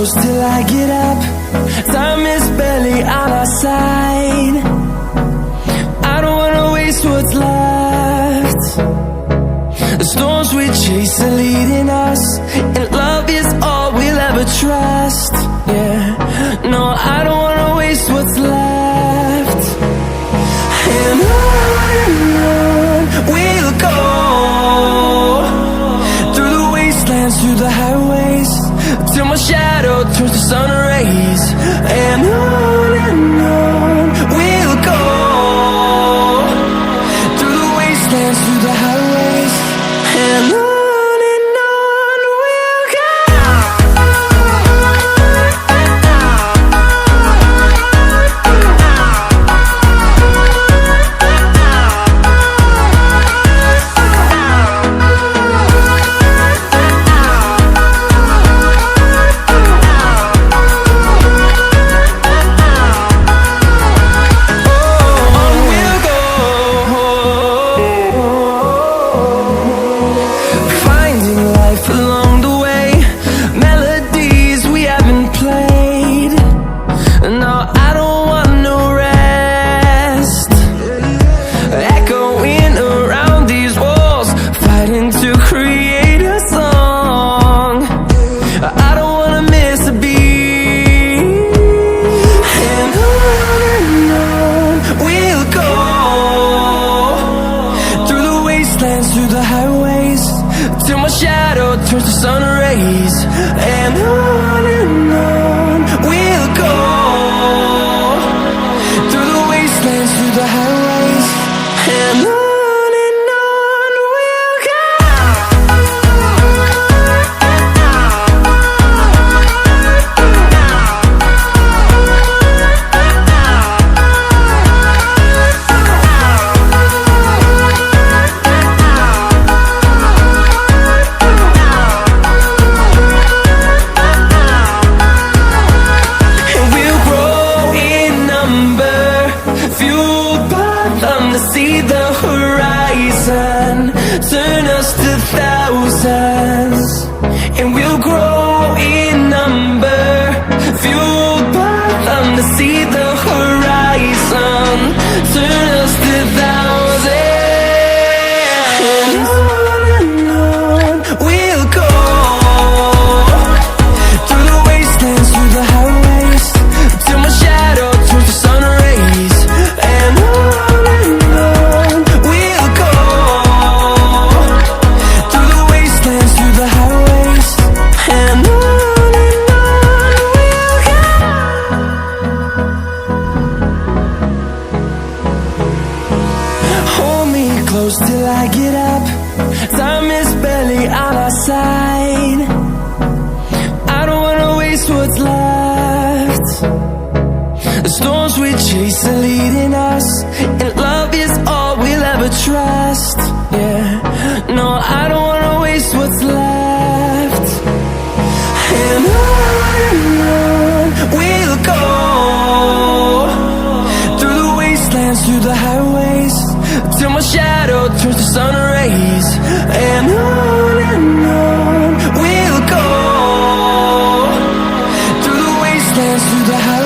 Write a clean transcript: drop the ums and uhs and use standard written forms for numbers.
close till I get up. Time is barely on our side. I don't wanna waste what's left. The storms we chase are leading us, and love is all we'll ever trust. Yeah, no, I don't wanna waste what's left. And on we'll go, through the wastelands, through the highways, till my shadow turns to sun rays. And on we'll go, through the wastelands, through the highways, and on we'll go. Through the highways, till my shadow turns to sun rays. And on we'll go, through the wastelands, through the highways, and on we'll go. See the horizon, turn us to thousands, and we'll grow in number, fueled by them to see the horizon, turn us to thousands. And on we'll go, through the wastelands, through the highways, till my shadow turns to sun rays. And close till I get up. Time is barely on our side. I don't wanna waste what's left. The storms we chase are leading us, and love is all we'll ever trust. Yeah, no, I don't wanna waste what's left. And on we'll go, through the wastelands, through the highways, till my shadow turns to sun rays. And on we'll go, through the wastelands, through the highways.